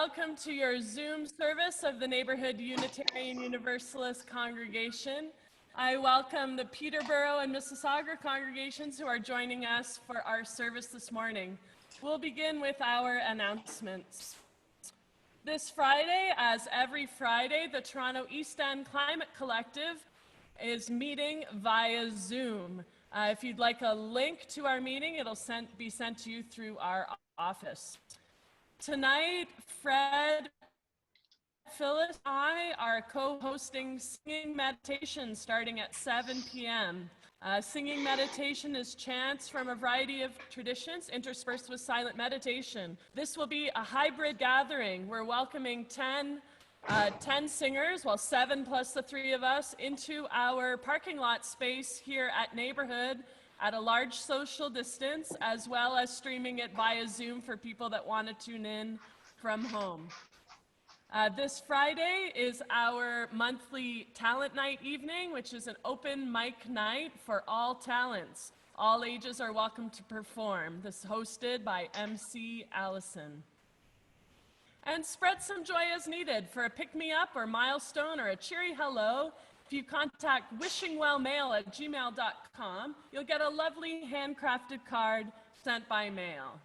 welcome to your Zoom service of the Neighbourhood Unitarian Universalist congregation. I welcome the Peterborough and Mississauga congregations who are joining us for our service this morning. We'll begin with our announcements. This Friday, as every Friday, the Toronto East End Climate Collective is meeting via Zoom. If you'd like a link to our meeting, it'll be sent to you through our office. Tonight, Fred, Phyllis, and I are co-hosting singing meditation starting at 7 p.m. Singing meditation is chants from a variety of traditions interspersed with silent meditation. This will be a hybrid gathering. We're welcoming 10 singers, well, 7 plus the 3 of us, into our parking lot space here at Neighbourhood at a large social distance, as well as streaming it via Zoom for people that want to tune in from home. This Friday is our monthly talent night evening, which is an open mic night for all talents. All ages are welcome to perform. This is hosted by MC Allison. And spread some joy as needed. For a pick-me-up or milestone or a cheery hello, if you contact wishingwellmail@gmail.com, you'll get a lovely handcrafted card sent by mail.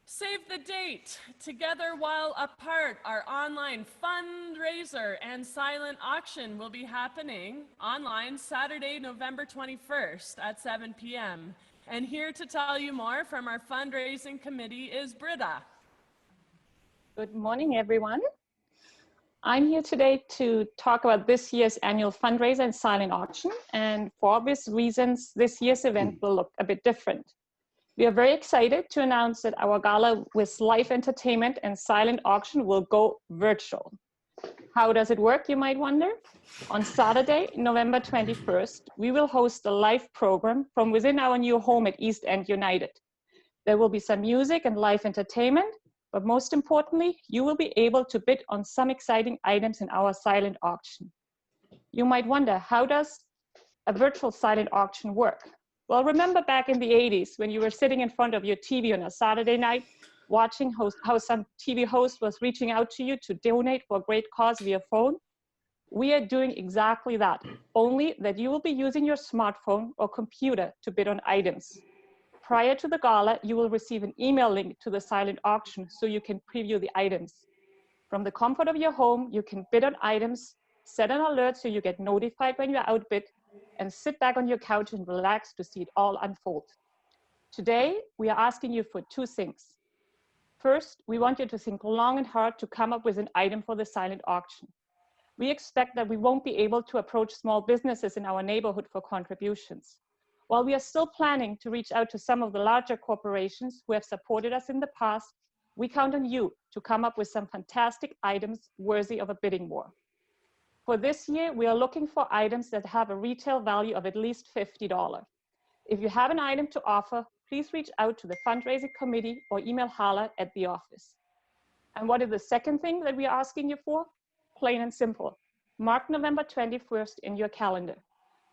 Save the date. Together While Apart, our online fundraiser and silent auction will be happening online Saturday, November 21st at 7 p.m. And here to tell you more from our fundraising committee is Britta. Good morning, everyone. I'm here today to talk about this year's annual fundraiser and silent auction. And for obvious reasons, this year's event will look a bit different. We are very excited to announce that our gala with live entertainment and silent auction will go virtual. How does it work, you might wonder? On Saturday, November 21st, we will host a live program from within our new home at East End United. There will be some music and live entertainment, but most importantly, you will be able to bid on some exciting items in our silent auction. You might wonder, how does a virtual silent auction work? Well, remember back in the 80s when you were sitting in front of your TV on a Saturday night, watching how some TV host was reaching out to you to donate for a great cause via phone? We are doing exactly that, only that you will be using your smartphone or computer to bid on items. Prior to the gala, you will receive an email link to the silent auction so you can preview the items. From the comfort of your home, you can bid on items, set an alert so you get notified when you're outbid, and sit back on your couch and relax to see it all unfold. Today, we are asking you for 2 things. First, we want you to think long and hard to come up with an item for the silent auction. We expect that we won't be able to approach small businesses in our neighborhood for contributions. While we are still planning to reach out to some of the larger corporations who have supported us in the past, we count on you to come up with some fantastic items worthy of a bidding war. For this year, we are looking for items that have a retail value of at least $50. If you have an item to offer, please reach out to the fundraising committee or email Hala at the office. And what is the second thing that we are asking you for? Plain and simple. Mark November 21st in your calendar.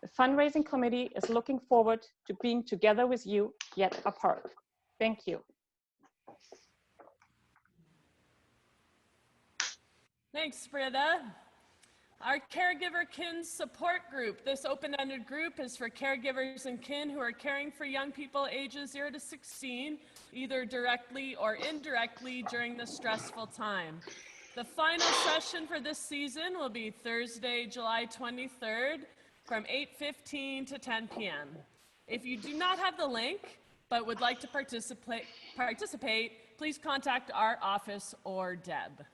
The fundraising committee is looking forward to being together with you, yet apart. Thank you. Thanks, Britta. Our Caregiver Kin Support Group. This open-ended group is for caregivers and kin who are caring for young people ages 0 to 16, either directly or indirectly during this stressful time. The final session for this season will be Thursday, July 23rd from 8:15 to 10 p.m. If you do not have the link but would like to participate, please contact our office or Deb.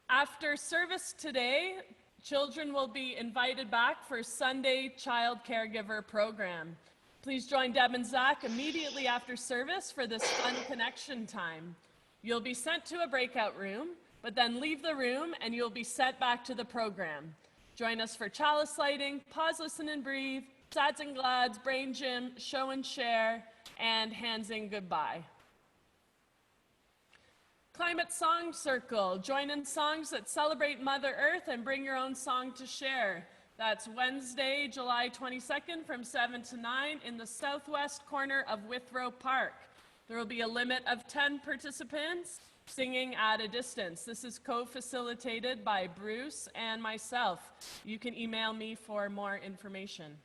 After service today, children will be invited back for Sunday Child Caregiver program. Please join Deb and Zach immediately after service for this fun connection time. You'll be sent to a breakout room, but then leave the room and you'll be sent back to the program. Join us for chalice lighting, pause, listen, and breathe, sads and glads, brain gym, show and share, and hands in goodbye. Climate Song Circle. Join in songs that celebrate Mother Earth and bring your own song to share. That's Wednesday, July 22nd from 7 to 9 in the southwest corner of Withrow Park. There will be a limit of 10 participants singing at a distance. This is co-facilitated by Bruce and myself. You can email me for more information.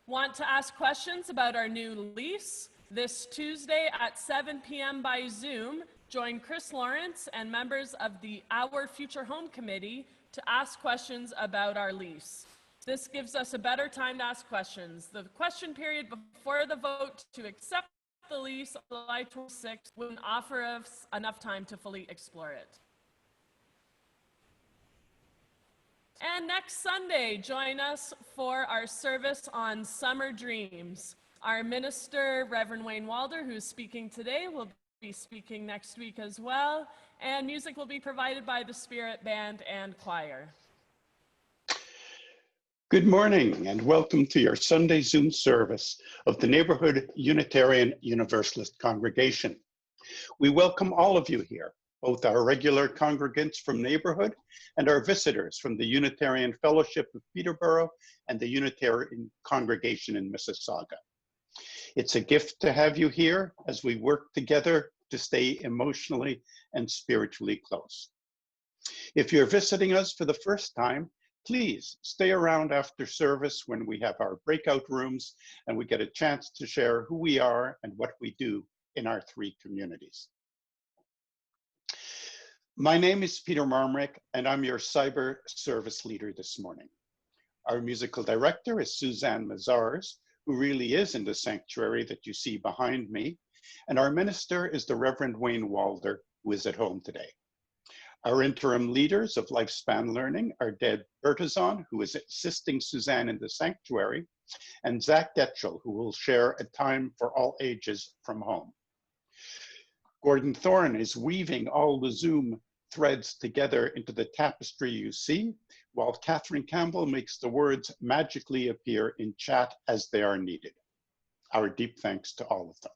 Want to ask questions about our new lease? This Tuesday at 7 p.m. by Zoom, join Chris Lawrence and members of the Our Future Home Committee to ask questions about our lease. This gives us a better time to ask questions. The question period before the vote to accept the lease on July 26th wouldn't offer us enough time to fully explore it. And next Sunday, join us for our service on Summer Dreams. Our minister, Reverend Wayne Walder, who's speaking today, will be speaking next week as well, and music will be provided by the Spirit Band and Choir. Good morning and welcome to your Sunday Zoom service of the Neighbourhood Unitarian Universalist Congregation. We welcome all of you here, both our regular congregants from Neighbourhood and our visitors from the Unitarian Fellowship of Peterborough and the Unitarian Congregation in Mississauga. It's a gift to have you here as we work together to stay emotionally and spiritually close. If you're visiting us for the first time, please stay around after service when we have our breakout rooms and we get a chance to share who we are and what we do in our three communities. My name is Peter Marmrick and I'm your cyber service leader this morning. Our musical director is Suzanne Mazars, who really is in the sanctuary that you see behind me. And our minister is the Reverend Wayne Walder, who is at home today. Our interim leaders of Lifespan Learning are Deb Bertazon, who is assisting Suzanne in the sanctuary, and Zach Getchell, who will share a time for all ages from home. Gordon Thorne is weaving all the Zoom threads together into the tapestry you see, while Catherine Campbell makes the words magically appear in chat as they are needed. Our deep thanks to all of them.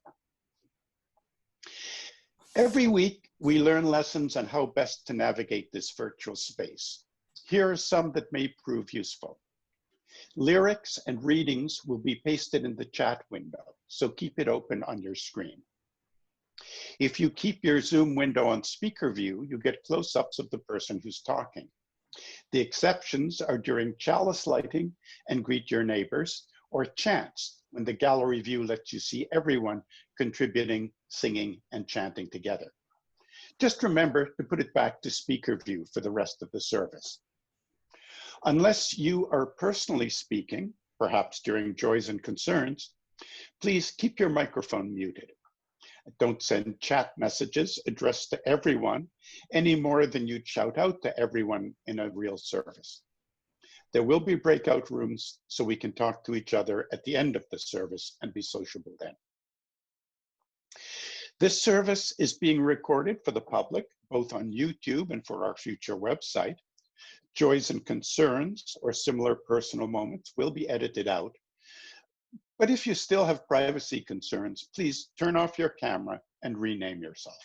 Every week, we learn lessons on how best to navigate this virtual space. Here are some that may prove useful. Lyrics and readings will be pasted in the chat window, so keep it open on your screen. If you keep your Zoom window on speaker view, you get close-ups of the person who's talking. The exceptions are during chalice lighting and greet your neighbors, or chants, when the gallery view lets you see everyone contributing, singing, and chanting together. Just remember to put it back to speaker view for the rest of the service. Unless you are personally speaking, perhaps during joys and concerns, please keep your microphone muted. Don't send chat messages addressed to everyone any more than you'd shout out to everyone in a real service. There will be breakout rooms so we can talk to each other at the end of the service and be sociable then. This service is being recorded for the public, both on YouTube and for our future website. Joys and concerns or similar personal moments will be edited out. But if you still have privacy concerns, please turn off your camera and rename yourself.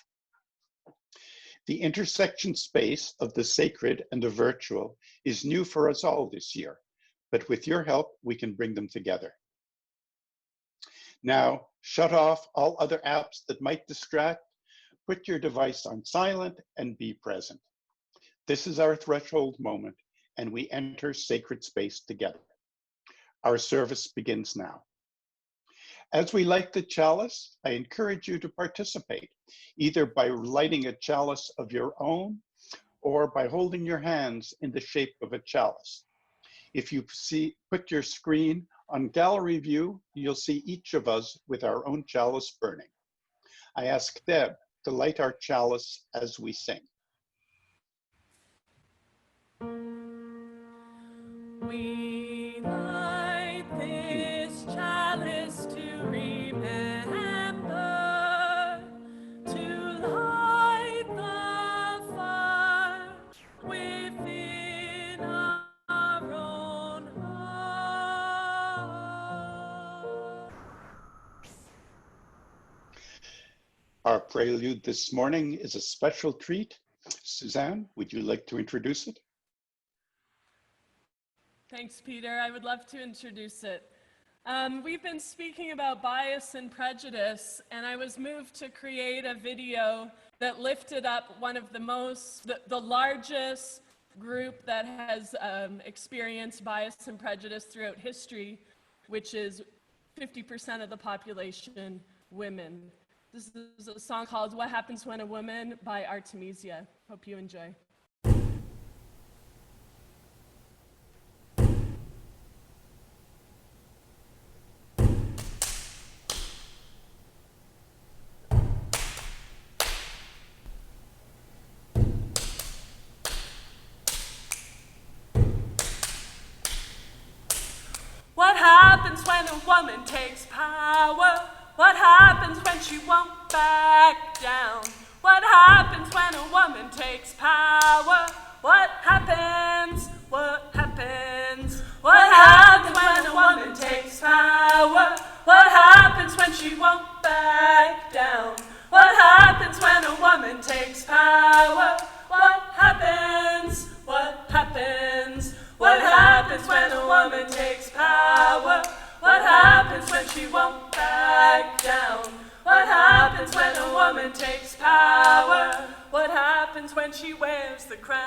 The intersection space of the sacred and the virtual is new for us all this year, but with your help, we can bring them together. Now, shut off all other apps that might distract, put your device on silent, and be present. This is our threshold moment, and we enter sacred space together. Our service begins now. As we light the chalice, I encourage you to participate, either by lighting a chalice of your own or by holding your hands in the shape of a chalice. If you put your screen on gallery view, you'll see each of us with our own chalice burning. I ask Deb to light our chalice as we sing. We light this chalice to remember, to light the fire within our own heart. Our prelude this morning is a special treat. Suzanne, would you like to introduce it? Thanks, Peter. I would love to introduce it. We've been speaking about bias and prejudice, and I was moved to create a video that lifted up one of the largest group that has experienced bias and prejudice throughout history, which is 50% of the population, women. This is a song called What Happens When a Woman by Artemisia. Hope you enjoy. What happens when a woman takes power? What happens when she won't back down? What happens when a woman takes power? What happens? What happens? What happens when a woman takes power? What happens when she won't back down? What happens when a woman takes power? What happens? What happens? What happens when a woman takes power? What happens when she won't back down? What happens when a woman takes power? What happens when she wears the crown?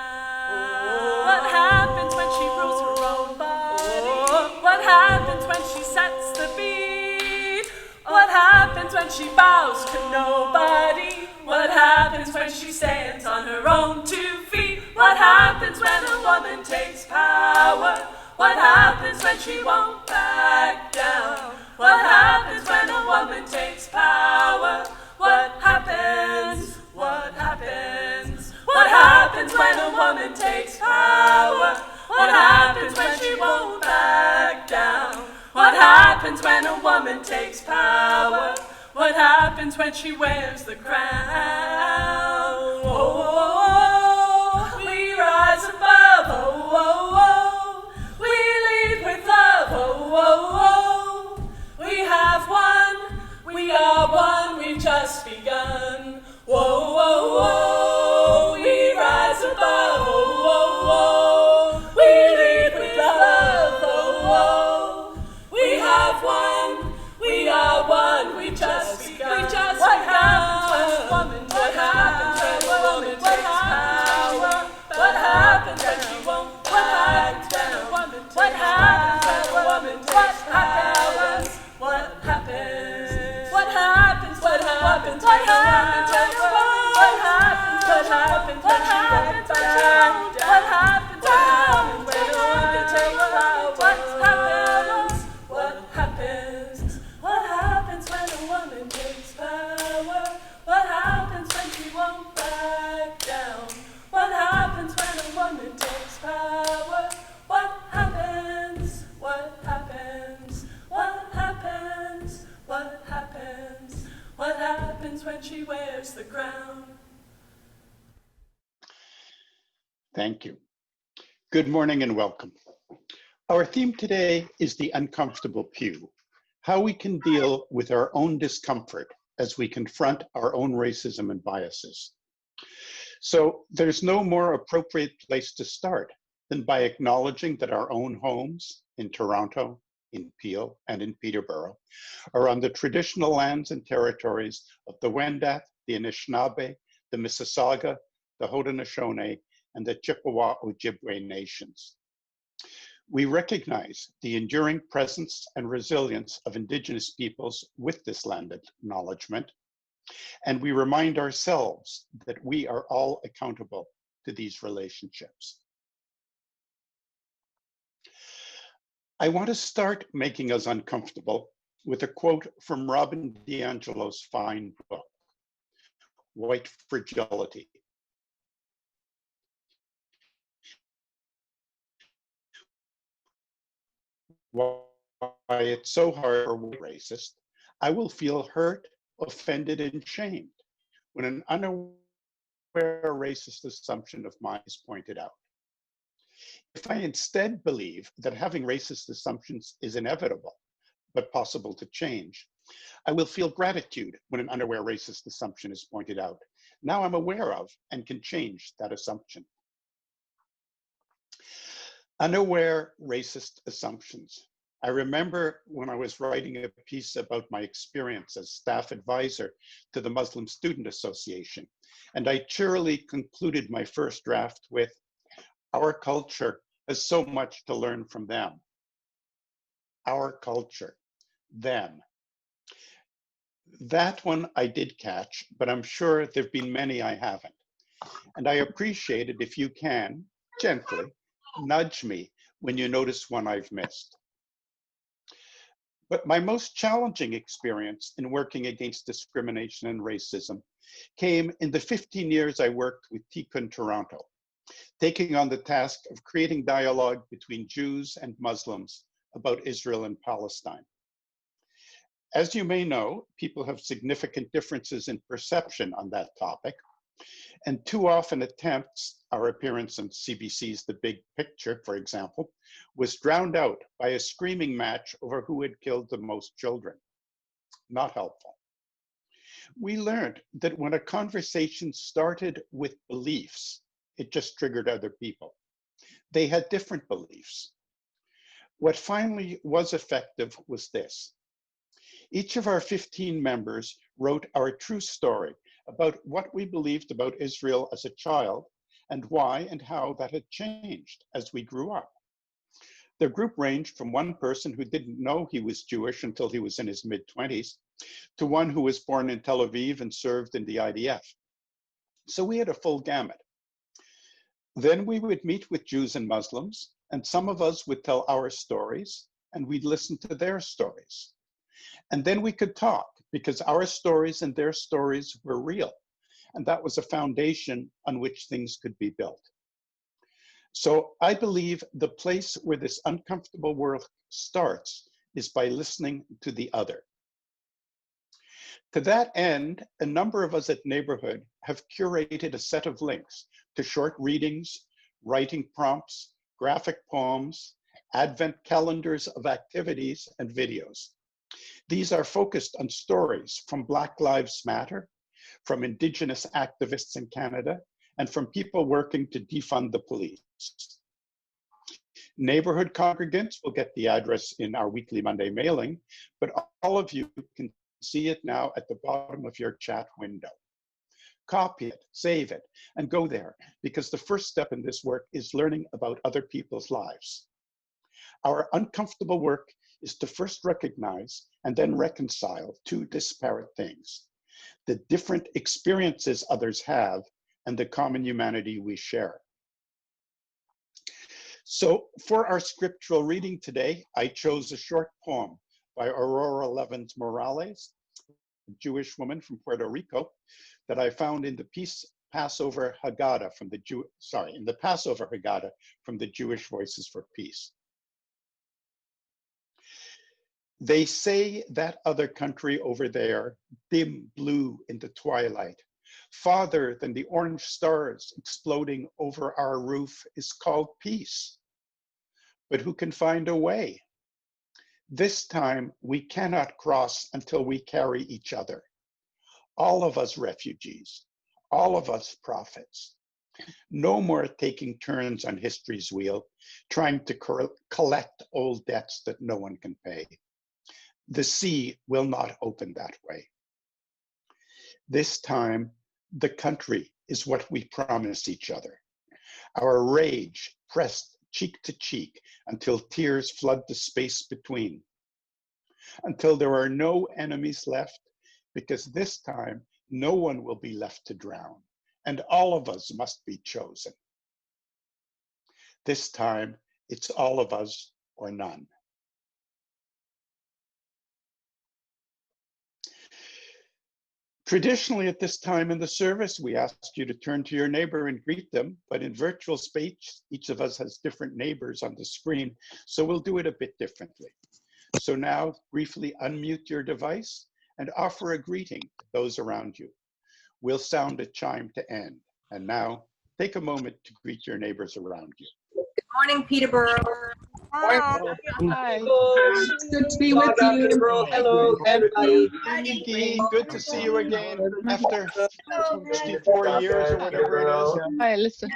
What happens when she rules her own body? What happens when she sets the beat? What happens when she bows to nobody? What happens when she stands on her own 2 feet? What happens when a woman takes power? What happens when she won't back down? What happens when a woman takes power? What happens? What happens? What happens when a woman takes power? What happens when she won't back down? What happens when a woman takes power? What happens when she wears the crown? Oh, we rise above. Oh, we lead with love. Oh, we have won. We are one. We've just begun. Whoa, we rise above. Oh, we lead with love. Oh, we have won. We are one. We've just begun. What happens when a woman? What happens when a woman takes power? What happens when she won't? What happens when a woman takes power? What happens when a woman takes power? What happens? What happens? What happens? What happens? What happens? What happens? What happens? What happens? What happens? When a woman takes power? What happens? What happens? What happens when a woman takes power? What happens when she won't back down? What happens when a woman takes power? What happens? What happens? What happens? What happens? What happens when she wears the crown? Thank you. Good morning and welcome. Our theme today is the uncomfortable pew, how we can deal with our own discomfort as we confront our own racism and biases. So there's no more appropriate place to start than by acknowledging that our own homes in Toronto, in Peel, and in Peterborough are on the traditional lands and territories of the Wendat, the Anishinaabe, the Mississauga, the Haudenosaunee, and the Chippewa Ojibwe nations. We recognize the enduring presence and resilience of Indigenous peoples with this land acknowledgement, and we remind ourselves that we are all accountable to these relationships. I want to start making us uncomfortable with a quote from Robin DiAngelo's fine book, White Fragility. Why it's so hard for white racists, I will feel hurt, offended, and shamed when an unaware racist assumption of mine is pointed out. If I instead believe that having racist assumptions is inevitable, but possible to change, I will feel gratitude when an unaware racist assumption is pointed out. Now I'm aware of and can change that assumption. Unaware racist assumptions. I remember when I was writing a piece about my experience as staff advisor to the Muslim Student Association, and I cheerily concluded my first draft with, "Our culture has so much to learn from them." Our culture, them. That one I did catch, but I'm sure there've been many I haven't. And I appreciate it if you can, gently, nudge me when you notice one I've missed. But my most challenging experience in working against discrimination and racism came in the 15 years I worked with Tikkun Toronto, taking on the task of creating dialogue between Jews and Muslims about Israel and Palestine. As you may know, people have significant differences in perception on that topic, and too often attempts, our appearance on CBC's The Big Picture, for example, was drowned out by a screaming match over who had killed the most children. Not helpful. We learned that when a conversation started with beliefs, it just triggered other people. They had different beliefs. What finally was effective was this. Each of our 15 members wrote our true story about what we believed about Israel as a child and why and how that had changed as we grew up. The group ranged from one person who didn't know he was Jewish until he was in his mid-20s to one who was born in Tel Aviv and served in the IDF. So we had a full gamut. Then we would meet with Jews and Muslims, and some of us would tell our stories, and we'd listen to their stories. And then we could talk, because our stories and their stories were real. And that was a foundation on which things could be built. So I believe the place where this uncomfortable work starts is by listening to the other. To that end, a number of us at Neighbourhood have curated a set of links to short readings, writing prompts, graphic poems, advent calendars of activities, and videos. These are focused on stories from Black Lives Matter, from Indigenous activists in Canada, and from people working to defund the police. Neighbourhood congregants will get the address in our weekly Monday mailing, but all of you can see it now at the bottom of your chat window. Copy it, save it, and go there, because the first step in this work is learning about other people's lives. Our uncomfortable work is to first recognize and then reconcile two disparate things: the different experiences others have and the common humanity we share. So for our scriptural reading today, I chose a short poem by Aurora Levens Morales, a Jewish woman from Puerto Rico, that I found in the Passover Haggadah from the Passover Haggadah from the Jewish Voices for Peace. They say that other country over there, dim blue in the twilight, farther than the orange stars exploding over our roof, is called peace. But who can find a way? This time we cannot cross until we carry each other. All of us refugees, all of us prophets. No more taking turns on history's wheel, trying to collect old debts that no one can pay. The sea will not open that way. This time, the country is what we promise each other. Our rage pressed cheek to cheek until tears flood the space between. Until there are no enemies left, because this time no one will be left to drown, and all of us must be chosen. This time, it's all of us or none. Traditionally, at this time in the service, we ask you to turn to your neighbor and greet them, but in virtual space, each of us has different neighbors on the screen, so we'll do it a bit differently. So now, briefly unmute your device and offer a greeting to those around you. We'll sound a chime to end. And now, take a moment to greet your neighbors around you. Good morning, Peterborough. Hi. Hi. It's good to be with you. Hello, everybody. Nikki, good to see you again after 64 years or whatever it is. Hi, listen.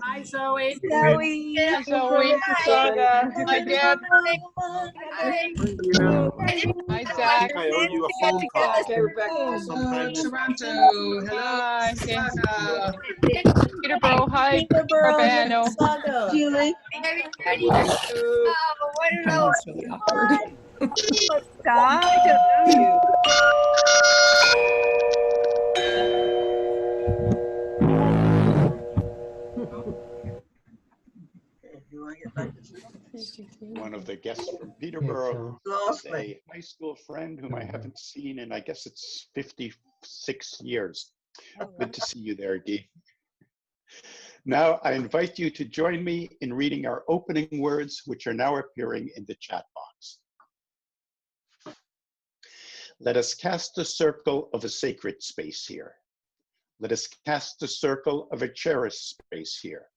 Hi, Zoe. Hi, Zoe. Saga. Hi, Deb. Hi, Zach. I owe you a phone call. Okay, Rebecca. Sometime this Toronto. Hello. Hi. Okay. Saga. Peterborough. Hi. Urbano. Julie. That's really awkward. Stop. I don't know you. One of the guests from Peterborough is a high school friend whom I haven't seen in, I guess it's 56 years. Good to see you there, Guy. Now, I invite you to join me in reading our opening words, which are now appearing in the chat box. Let us cast a circle of a sacred space here. Let us cast a circle of a cherished space here.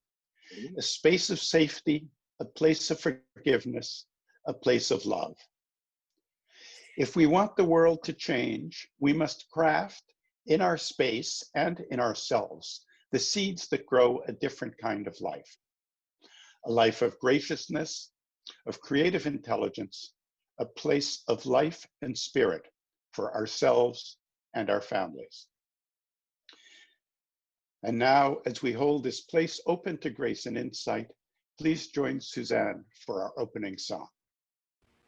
A space of safety, a place of forgiveness, a place of love. If we want the world to change, we must craft in our space and in ourselves the seeds that grow a different kind of life. A life of graciousness, of creative intelligence, a place of life and spirit for ourselves and our families. And now, as we hold this place open to grace and insight, please join Suzanne for our opening song.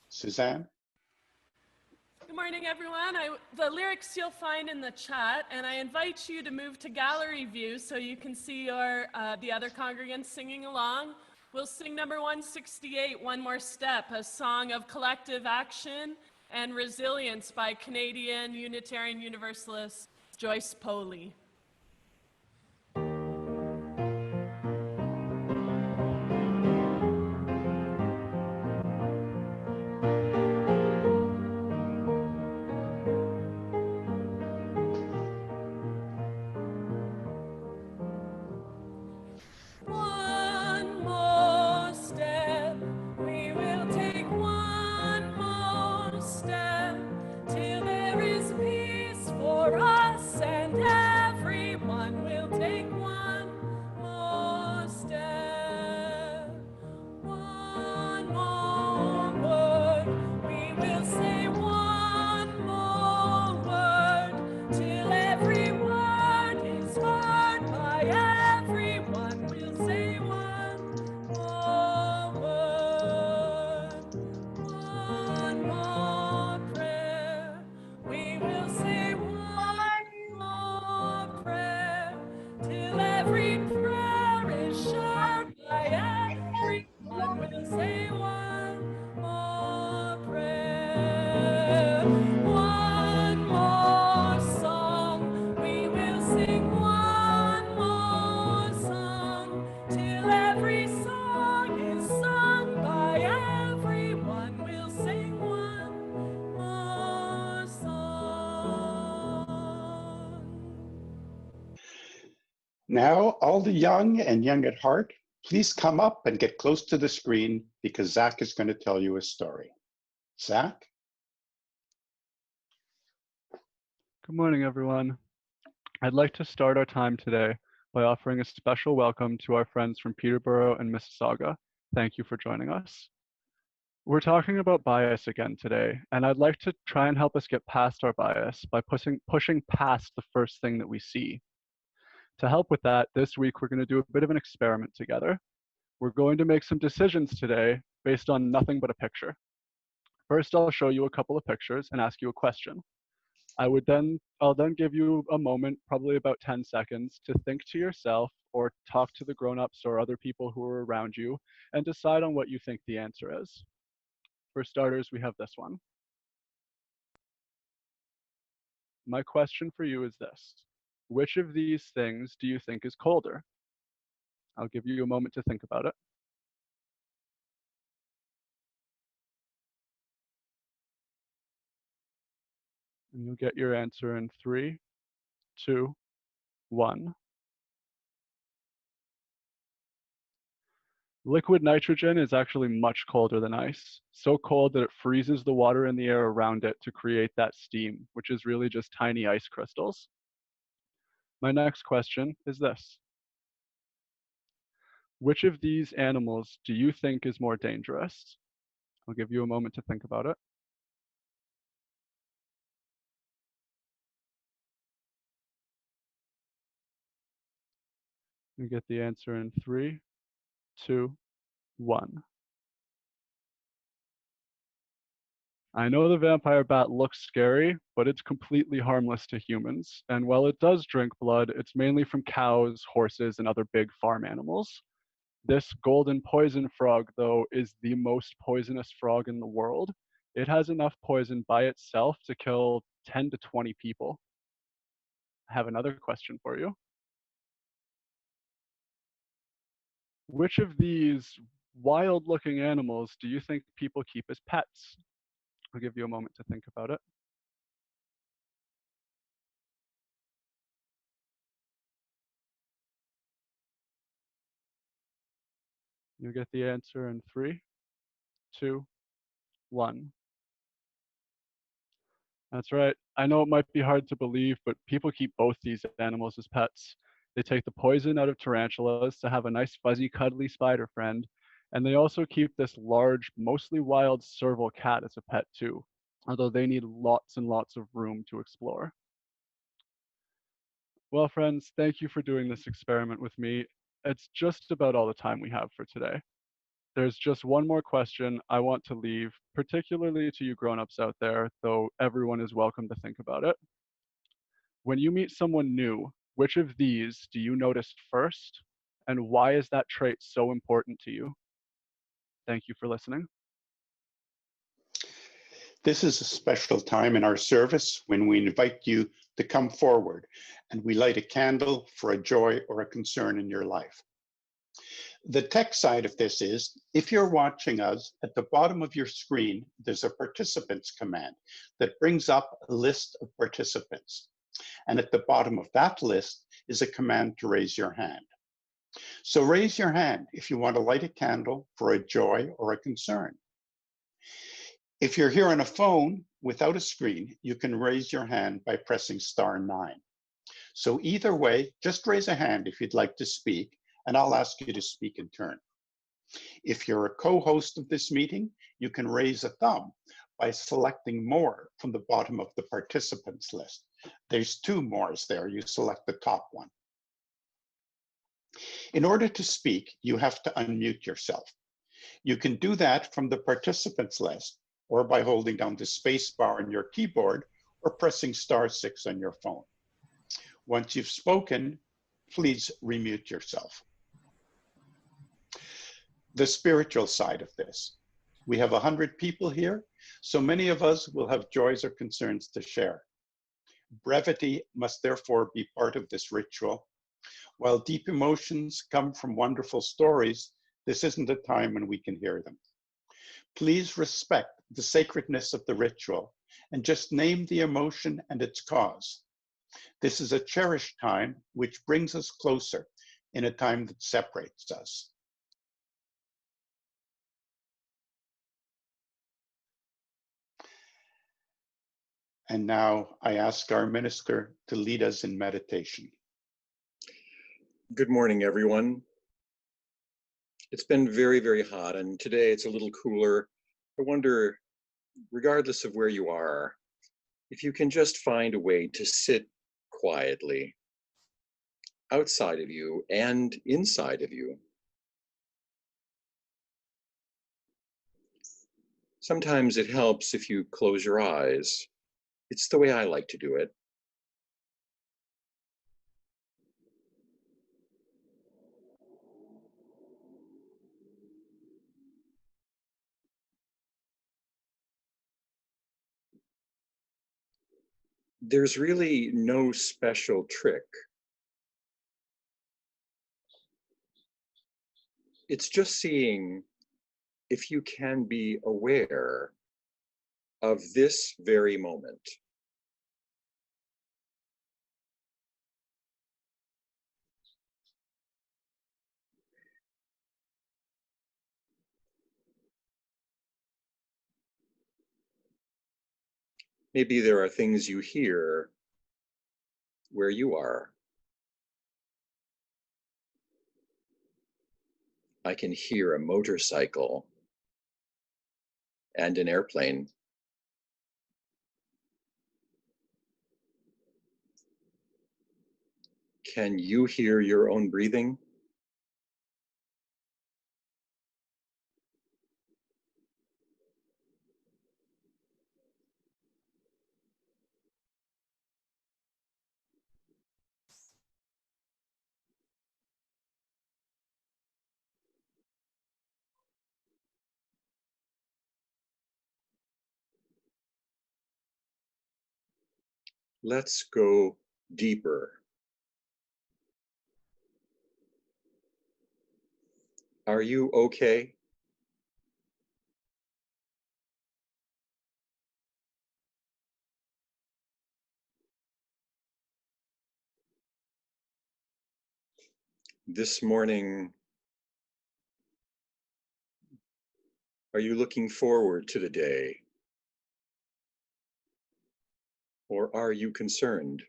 Suzanne? Good morning, everyone. The lyrics you'll find in the chat, and I invite you to move to gallery view so you can see the other congregants singing along. We'll sing number 168, One More Step, a song of collective action and resilience by Canadian Unitarian Universalist Joyce Poley. One more step, we will take one more step, till there is peace for us and everyone will take one more step. One more word, we will say one more word, till every word is heard by everyone. We'll say one more word, one more prayer. We will say one more prayer, till every prayer is shared by everyone. We'll say one more prayer, one more song. We will sing one more song, till every song is sung by everyone. We'll sing one more song. Now, all the young and young at heart, please come up and get close to the screen because Zach is going to tell you a story. Zach? Good morning, everyone. I'd like to start our time today by offering a special welcome to our friends from Peterborough and Mississauga. Thank you for joining us. We're talking about bias again today, and I'd like to try and help us get past our bias by pushing past the first thing that we see. To help with that, this week we're going to do a bit of an experiment together. We're going to make some decisions today based on nothing but a picture. First, I'll show you a couple of pictures and ask you a question. I'll then give you a moment, probably about 10 seconds, to think to yourself or talk to the grown-ups or other people who are around you and decide on what you think the answer is. For starters, we have this one. My question for you is this: which of these things do you think is colder? I'll give you a moment to think about it. And you'll get your answer in 3, 2, 1. Liquid nitrogen is actually much colder than ice, so cold that it freezes the water in the air around it to create that steam, which is really just tiny ice crystals. My next question is this. Which of these animals do you think is more dangerous? I'll give you a moment to think about it. You get the answer in 3, 2, 1. I know the vampire bat looks scary, but it's completely harmless to humans. And while it does drink blood, it's mainly from cows, horses, and other big farm animals. This golden poison frog, though, is the most poisonous frog in the world. It has enough poison by itself to kill 10 to 20 people. I have another question for you. Which of these wild-looking animals do you think people keep as pets? I'll give you a moment to think about it. You get the answer in 3, 2, 1. That's right. I know it might be hard to believe, but people keep both these animals as pets. They take the poison out of tarantulas to have a nice fuzzy cuddly spider friend, and they also keep this large, mostly wild serval cat as a pet too, although they need lots and lots of room to explore. Well, friends, thank you for doing this experiment with me. It's just about all the time we have for today. There's just one more question I want to leave, particularly to you grown-ups out there, though everyone is welcome to think about it. When you meet someone new, which of these do you notice first, and why is that trait so important to you? Thank you for listening. This is a special time in our service when we invite you to come forward and we light a candle for a joy or a concern in your life. The tech side of this is, if you're watching us, at the bottom of your screen, there's a participants command that brings up a list of participants. And at the bottom of that list is a command to raise your hand. So raise your hand if you want to light a candle for a joy or a concern. If you're here on a phone without a screen, you can raise your hand by pressing *9. So either way, just raise a hand if you'd like to speak, and I'll ask you to speak in turn. If you're a co-host of this meeting, you can raise a thumb by selecting more from the bottom of the participants list. There's 2 mores there, you select the top one. In order to speak, you have to unmute yourself. You can do that from the participants list, or by holding down the space bar on your keyboard, or pressing *6 on your phone. Once you've spoken, please remute yourself. The spiritual side of this. We have 100 people here, so many of us will have joys or concerns to share. Brevity must therefore be part of this ritual. While deep emotions come from wonderful stories, this isn't a time when we can hear them. Please respect the sacredness of the ritual and just name the emotion and its cause. This is a cherished time which brings us closer in a time that separates us. And now I ask our minister to lead us in meditation. Good morning, everyone. It's been very, very hot, and today it's a little cooler. I wonder, regardless of where you are, if you can just find a way to sit quietly outside of you and inside of you. Sometimes it helps if you close your eyes. It's the way I like to do it. There's really no special trick. It's just seeing if you can be aware of this very moment. Maybe there are things you hear where you are. I can hear a motorcycle and an airplane. Can you hear your own breathing? Let's go deeper. Are you okay? This morning, are you looking forward to the day? Or are you concerned?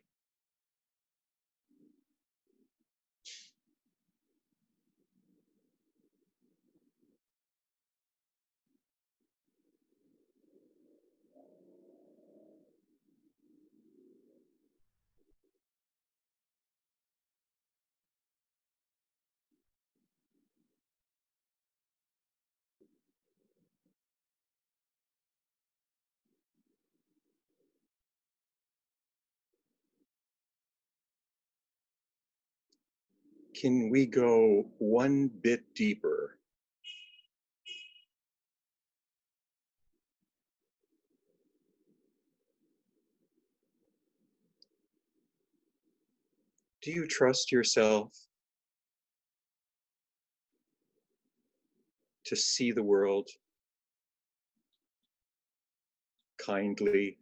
Can we go one bit deeper? Do you trust yourself to see the world kindly?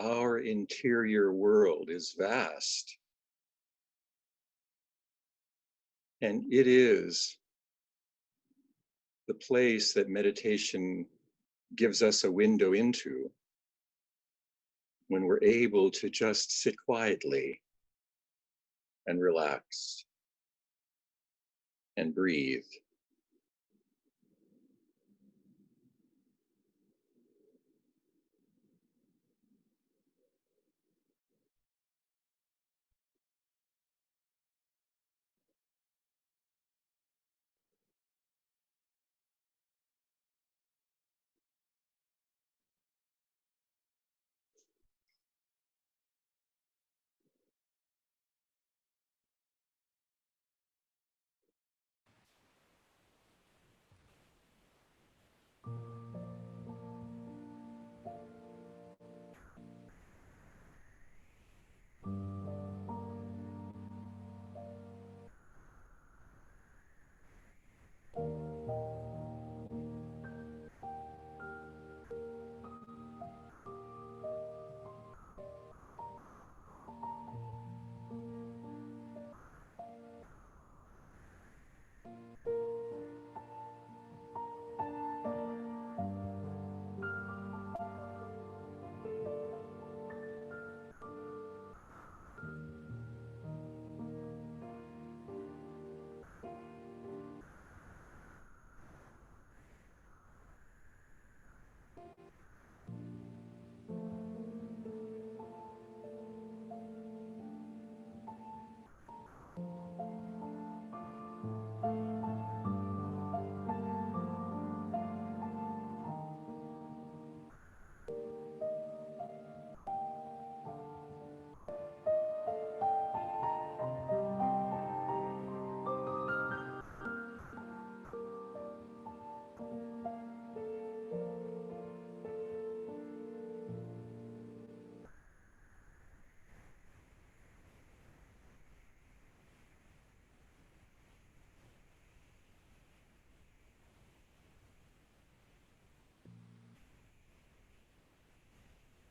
Our interior world is vast, and it is the place that meditation gives us a window into when we're able to just sit quietly and relax and breathe.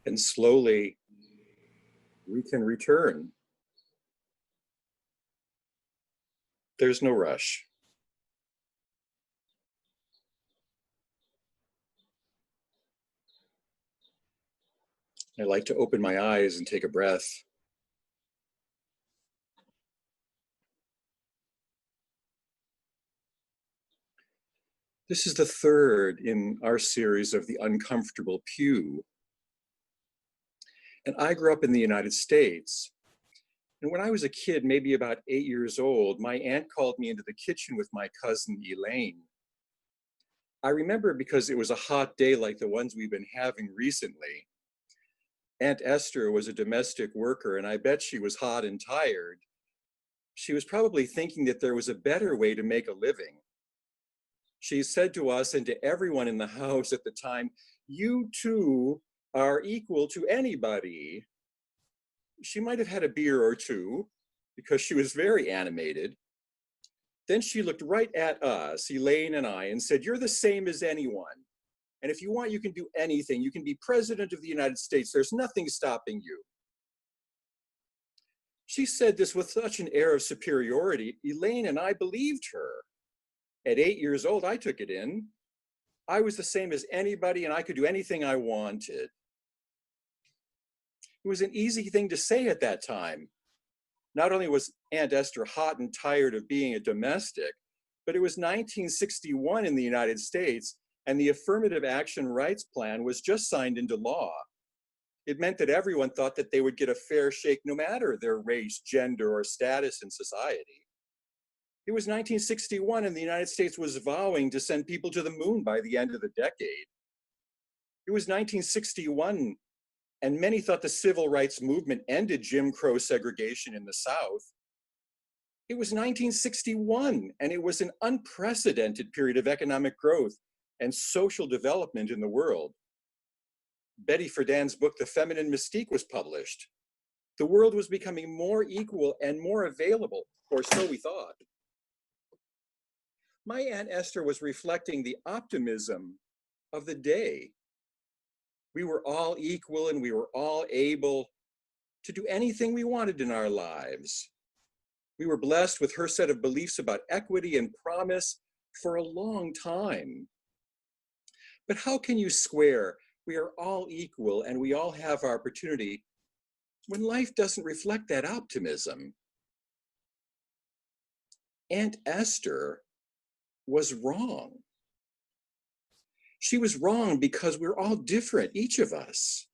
and slowly we can return. There's no rush. I like to open my eyes and take a breath. This is the third in our series of the uncomfortable pew. And I grew up in the United States. And when I was a kid, maybe about 8 years old, my aunt called me into the kitchen with my cousin Elaine. I remember because it was a hot day like the ones we've been having recently. Aunt Esther was a domestic worker, and I bet she was hot and tired. She was probably thinking that there was a better way to make a living. She said to us and to everyone in the house at the time, "You too are equal to anybody." She might have had a beer or two because she was very animated. Then she looked right at us, Elaine and I, and said, "You're the same as anyone. And if you want, you can do anything. You can be president of the United States. There's nothing stopping you." She said this with such an air of superiority. Elaine and I believed her. At 8 years old, I took it in. I was the same as anybody and I could do anything I wanted. It was an easy thing to say at that time. Not only was Aunt Esther hot and tired of being a domestic, but it was 1961 in the United States, and the Affirmative Action Rights Plan was just signed into law. It meant that everyone thought that they would get a fair shake no matter their race, gender, or status in society. It was 1961 and the United States was vowing to send people to the moon by the end of the decade. It was 1961 and many thought the civil rights movement ended Jim Crow segregation in the South. It was 1961 and it was an unprecedented period of economic growth and social development in the world. Betty Friedan's book, The Feminine Mystique, was published. The world was becoming more equal and more available, or so we thought. My Aunt Esther was reflecting the optimism of the day. We were all equal and we were all able to do anything we wanted in our lives. We were blessed with her set of beliefs about equity and promise for a long time. But how can you square we are all equal and we all have our opportunity when life doesn't reflect that optimism? Aunt Esther was wrong. She was wrong because we're all different, each of us.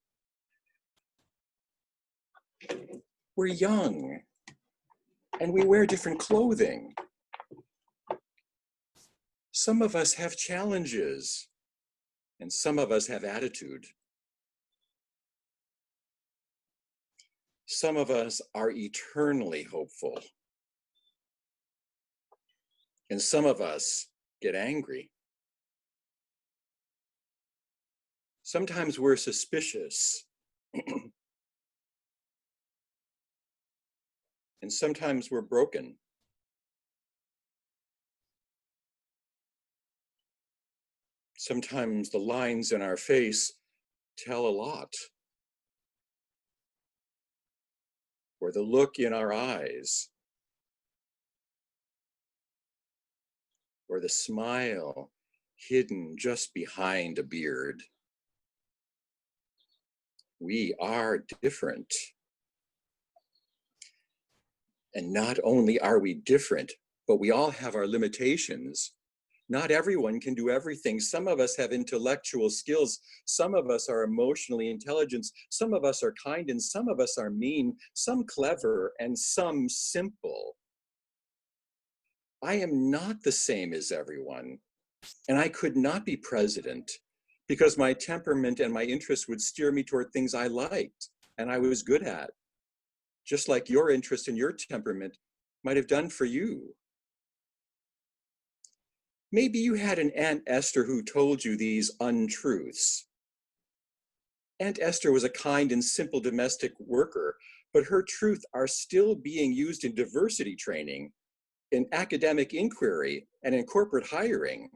We're young and we wear different clothing. Some of us have challenges and some of us have attitude. Some of us are eternally hopeful. And some of us get angry. Sometimes we're suspicious. And sometimes we're broken. Sometimes the lines in our face tell a lot. Or the look in our eyes. Or the smile hidden just behind a beard. We are different. And not only are we different, but we all have our limitations. Not everyone can do everything. Some of us have intellectual skills. Some of us are emotionally intelligent. Some of us are kind and some of us are mean, some clever and some simple. I am not the same as everyone, and I could not be president because my temperament and my interests would steer me toward things I liked and I was good at, just like your interest and your temperament might have done for you. Maybe you had an Aunt Esther who told you these untruths. Aunt Esther was a kind and simple domestic worker, but her truths are still being used in diversity training, in academic inquiry, and in corporate hiring.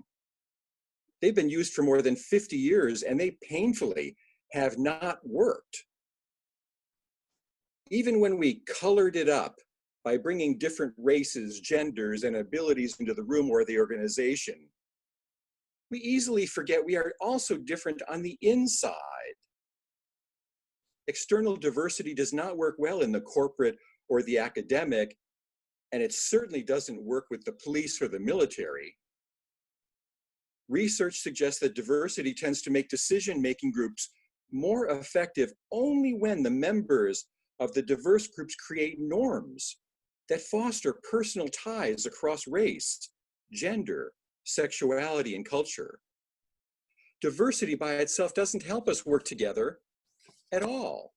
They've been used for more than 50 years, and they painfully have not worked. Even when we colored it up by bringing different races, genders, and abilities into the room or the organization, we easily forget we are also different on the inside. External diversity does not work well in the corporate or the academic, and it certainly doesn't work with the police or the military. Research suggests that diversity tends to make decision-making groups more effective only when the members of the diverse groups create norms that foster personal ties across race, gender, sexuality, and culture. Diversity by itself doesn't help us work together at all,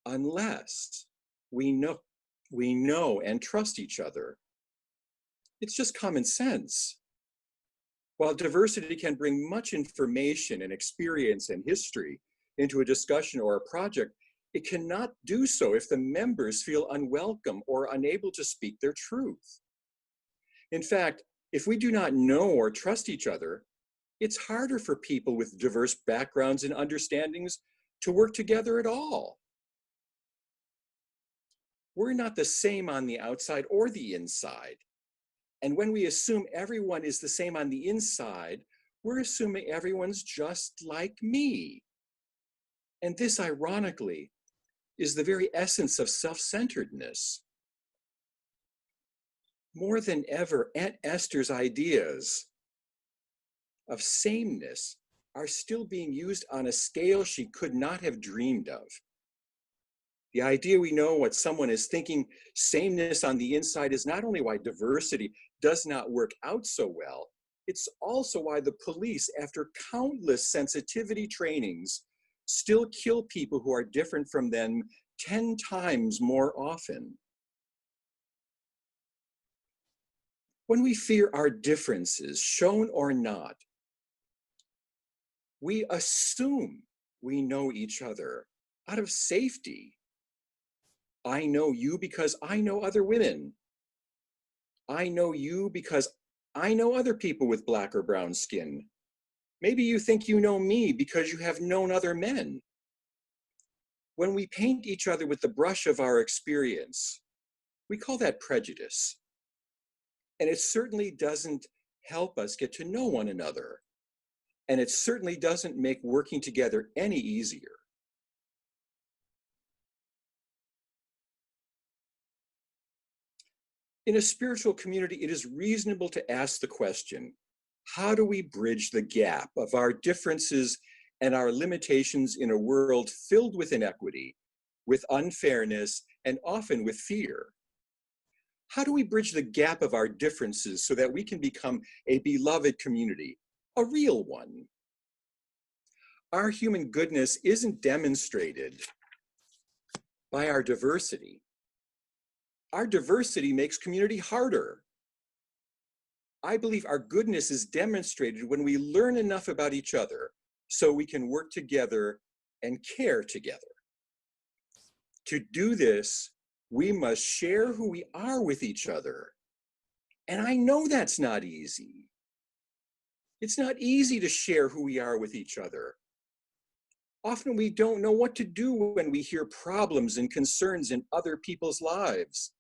unless we know and trust each other. It's just common sense. While diversity can bring much information and experience and history into a discussion or a project, it cannot do so if the members feel unwelcome or unable to speak their truth. In fact, if we do not know or trust each other, it's harder for people with diverse backgrounds and understandings to work together at all. We're not the same on the outside or the inside. And when we assume everyone is the same on the inside, we're assuming everyone's just like me. And this, ironically, is the very essence of self-centeredness. More than ever, Aunt Esther's ideas of sameness are still being used on a scale she could not have dreamed of. The idea we know what someone is thinking, sameness on the inside, is not only why diversity does not work out so well, it's also why the police, after countless sensitivity trainings, still kill people who are different from them 10 times more often. When we fear our differences, shown or not, we assume we know each other out of safety. I know you because I know other women. I know you because I know other people with black or brown skin. Maybe you think you know me because you have known other men. When we paint each other with the brush of our experience, we call that prejudice. And it certainly doesn't help us get to know one another. And it certainly doesn't make working together any easier. In a spiritual community, it is reasonable to ask the question, how do we bridge the gap of our differences and our limitations in a world filled with inequity, with unfairness, and often with fear? How do we bridge the gap of our differences so that we can become a beloved community, a real one? Our human goodness isn't demonstrated by our diversity. Our diversity makes community harder. I believe our goodness is demonstrated when we learn enough about each other so we can work together and care together. To do this, we must share who we are with each other. And I know that's not easy. It's not easy to share who we are with each other. Often we don't know what to do when we hear problems and concerns in other people's lives.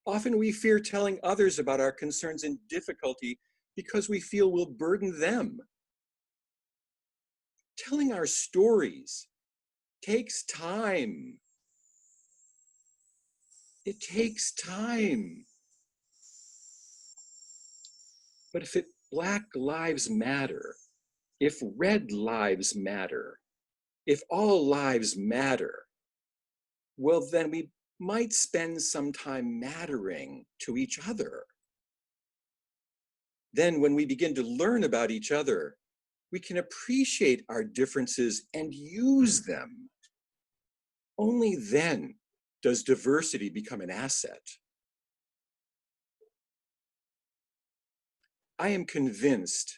Often we fear telling others about our concerns and difficulty because we feel we'll burden them. Telling our stories takes time. It takes time. But if Black lives matter, if red lives matter, if all lives matter, well, then we might spend some time mattering to each other. Then when we begin to learn about each other, we can appreciate our differences and use them. Only then does diversity become an asset. I am convinced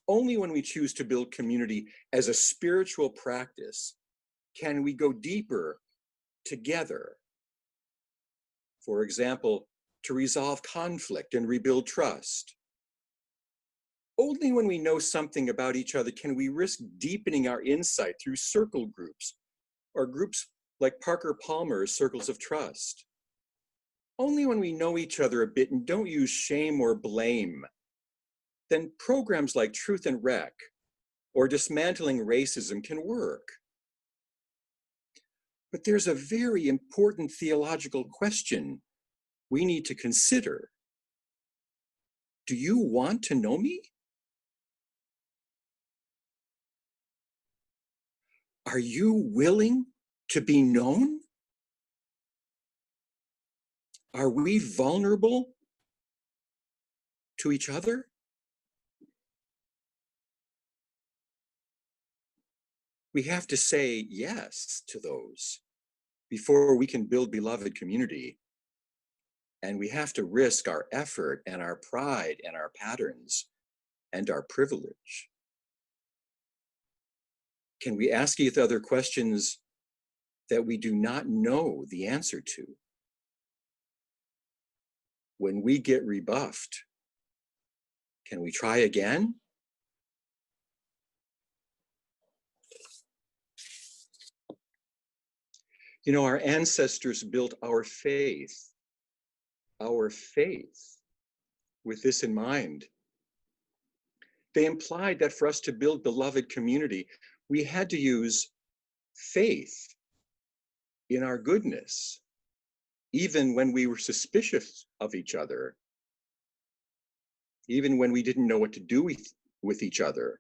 only when we choose to build community as a spiritual practice can we go deeper together. For example, to resolve conflict and rebuild trust, Only when we know something about each other can we risk deepening our insight through circle groups, or groups like Parker Palmer's Circles of Trust. Only when we know each other a bit and don't use shame or blame, then programs like Truth and Rec or Dismantling Racism can work. But there's a very important theological question we need to consider. Do you want to know me? Are you willing to be known? Are we vulnerable to each other? We have to say yes to those before we can build beloved community. And we have to risk our effort and our pride and our patterns and our privilege. Can we ask each other questions that we do not know the answer to? When we get rebuffed, can we try again? You know, our ancestors built our faith with this in mind. They implied that for us to build beloved community, we had to use faith in our goodness, even when we were suspicious of each other, even when we didn't know what to do with each other.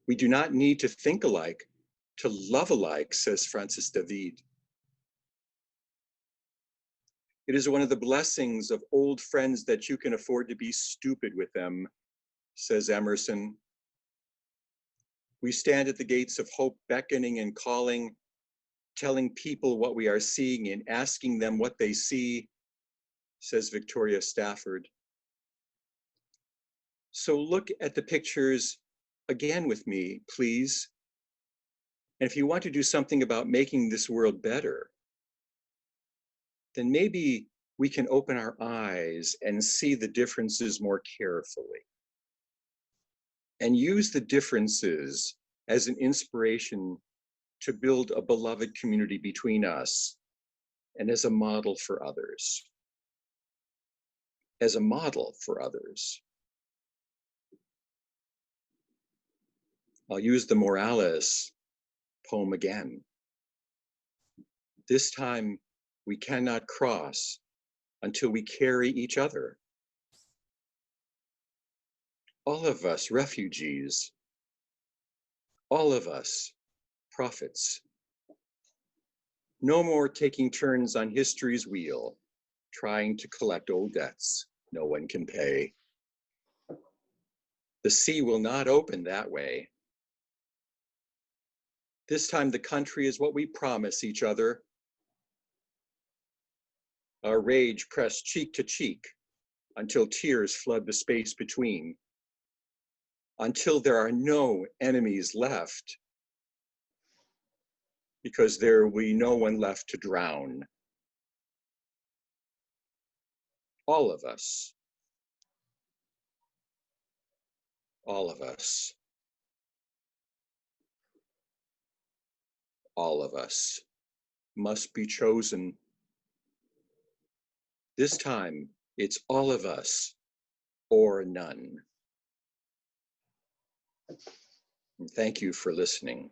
We do not need to think alike to love alike, says Francis David. It is one of the blessings of old friends that you can afford to be stupid with them, says Emerson. We stand at the gates of hope, beckoning and calling, telling people what we are seeing and asking them what they see, says Victoria Stafford. So look at the pictures again with me, please. And if you want to do something about making this world better, then maybe we can open our eyes and see the differences more carefully and use the differences as an inspiration to build a beloved community between us and as a model for others. As a model for others. I'll use the Morales poem again. This time we cannot cross until we carry each other. All of us refugees, all of us prophets. No more taking turns on history's wheel, trying to collect old debts no one can pay. The sea will not open that way. This time the country is what we promise each other. Our rage pressed cheek to cheek until tears flood the space between, until there are no enemies left, because there will be no one left to drown. All of us. All of us. All of us must be chosen. This time, it's all of us or none. And thank you for listening.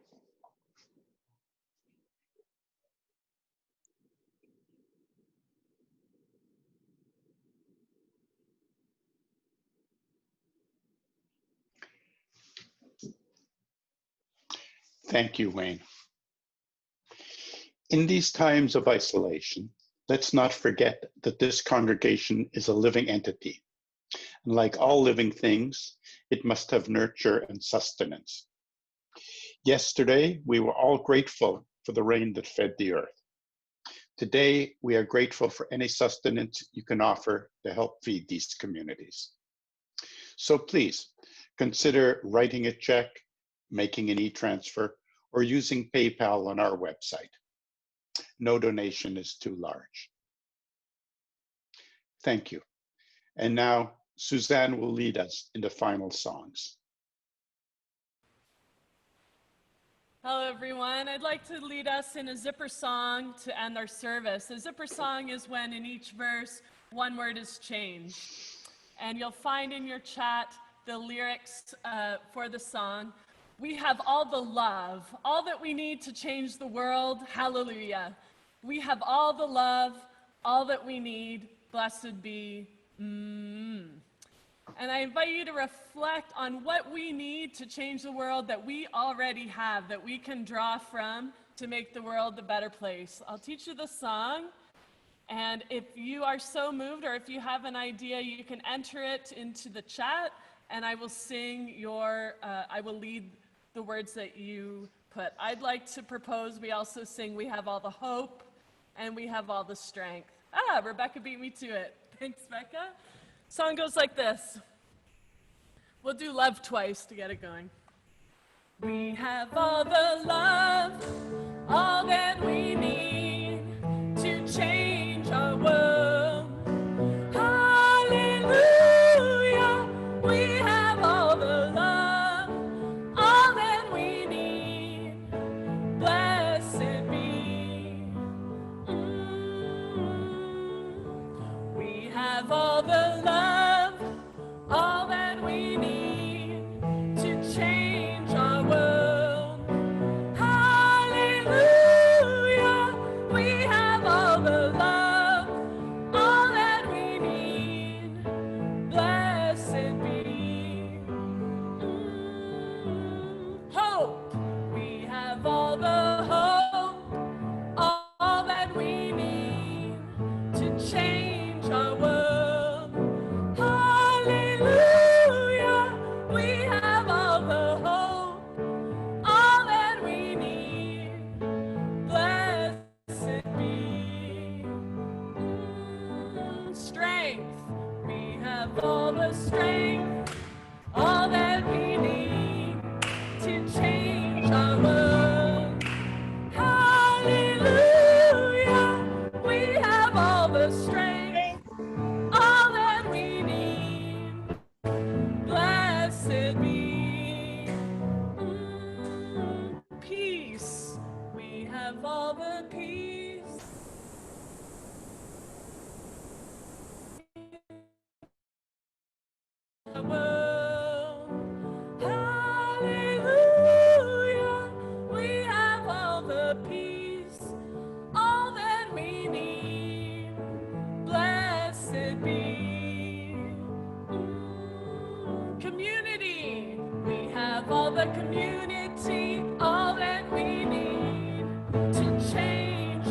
Thank you, Wayne. In these times of isolation, let's not forget that this congregation is a living entity. And like all living things, it must have nurture and sustenance. Yesterday, we were all grateful for the rain that fed the earth. Today, we are grateful for any sustenance you can offer to help feed these communities. So please, consider writing a check, making an e-transfer, or using PayPal on our website. No donation is too large. Thank you. And now Suzanne will lead us in the final songs. Hello, everyone. I'd like to lead us in a zipper song to end our service. A zipper song is when in each verse, one word is changed. And you'll find in your chat the lyrics for the song. We have all the love, all that we need to change the world. Hallelujah. We have all the love, all that we need. Blessed be. And I invite you to reflect on what we need to change the world that we already have, that we can draw from to make the world a better place. I'll teach you the song, and if you are so moved or if you have an idea, you can enter it into the chat, and I will I will lead the words that you put. I'd like to propose we also sing We Have All the Hope and We Have All the Strength. Rebecca beat me to it. Thanks, Becca. Song goes like this. We'll do love twice to get it going. We have all the love, all that we need to change our world. Hallelujah. We have all the love, all that we need. Blessed be. We have all the love, all that we need to change our world. Hallelujah. We have all the love, all that we need. Blessed be. Hope. We have all the hope, all that we need to change our world. Hallelujah. We have all the hope, all that we need. Blessed be. Strength. We have all the strength, all that we need to change our world. Hallelujah. We have all the strength, all that we need. Blessed be. Peace. We have all the peace. The world. Hallelujah. We have all the peace, all that we need. Blessed be. Community. We have all the community, all that we need to change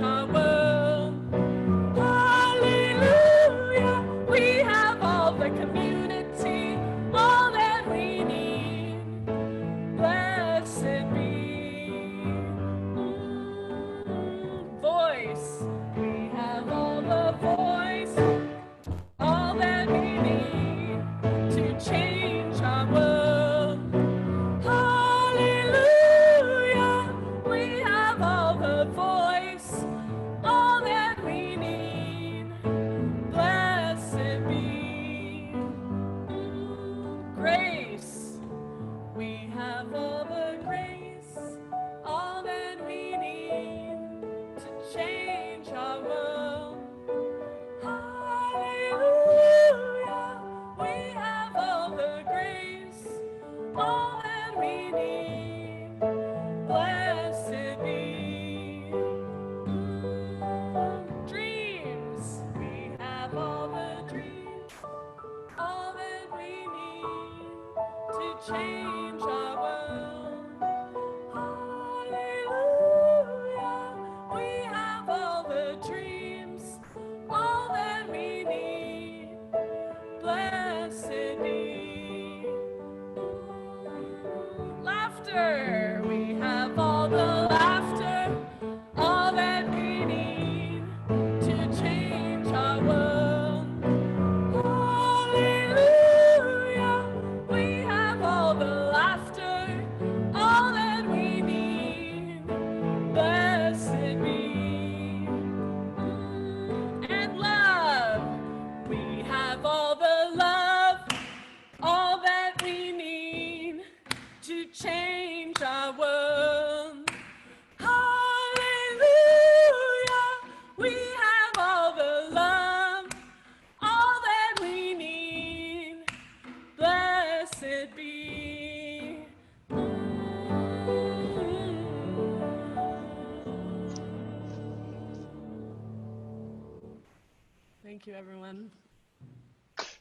Thank you, everyone.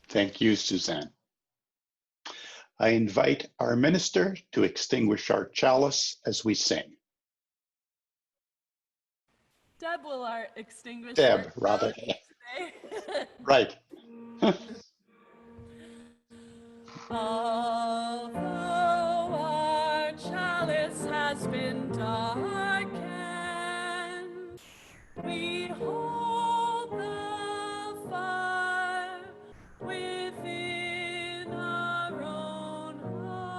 Thank you, Suzanne. I invite our minister to extinguish our chalice as we sing. Deb will extinguish Deb, our rather. today. Right. Although our chalice has been darkened, we hold the fire within our own hearts.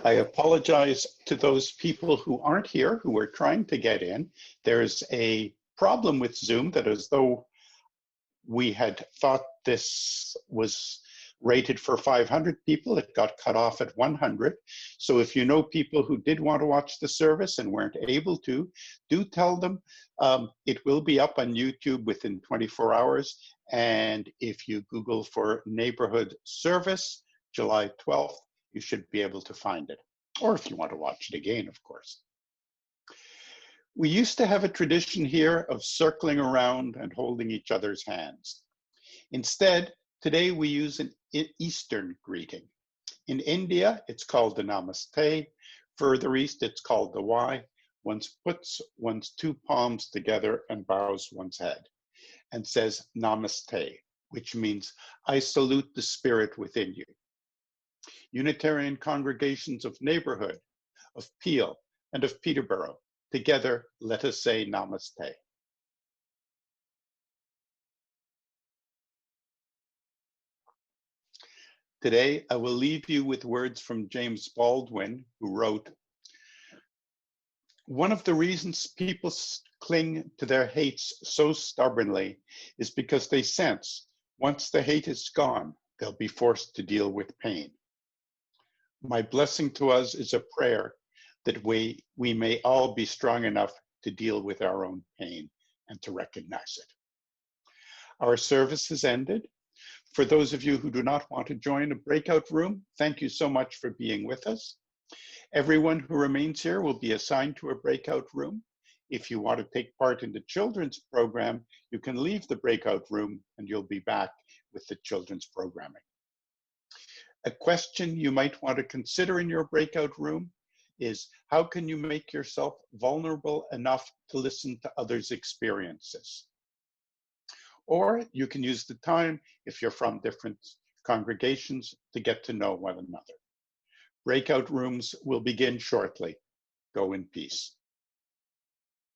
I apologize to those people who aren't here, who are trying to get in. There's a problem with Zoom that, as though we had thought this was rated for 500 people, it got cut off at 100. So if you know people who did want to watch the service and weren't able to, do tell them. It will be up on YouTube within 24 hours. And if you Google for Neighborhood Service, July 12th, you should be able to find it. Or if you want to watch it again, of course. We used to have a tradition here of circling around and holding each other's hands. Instead, today we use an Eastern greeting. In India, it's called the Namaste. Further east, it's called the Y. One puts one's two palms together and bows one's head and says Namaste, which means I salute the spirit within you. Unitarian congregations of Neighbourhood, of Peel, and of Peterborough, together, let us say Namaste. Today, I will leave you with words from James Baldwin, who wrote, "One of the reasons people cling to their hates so stubbornly is because they sense once the hate is gone, they'll be forced to deal with pain. My blessing to us is a prayer that we may all be strong enough to deal with our own pain and to recognize it." Our service has ended. For those of you who do not want to join a breakout room, thank you so much for being with us. Everyone who remains here will be assigned to a breakout room. If you want to take part in the children's program, you can leave the breakout room and you'll be back with the children's programming. A question you might want to consider in your breakout room is, how can you make yourself vulnerable enough to listen to others' experiences? Or you can use the time, if you're from different congregations, to get to know one another. Breakout rooms will begin shortly. Go in peace.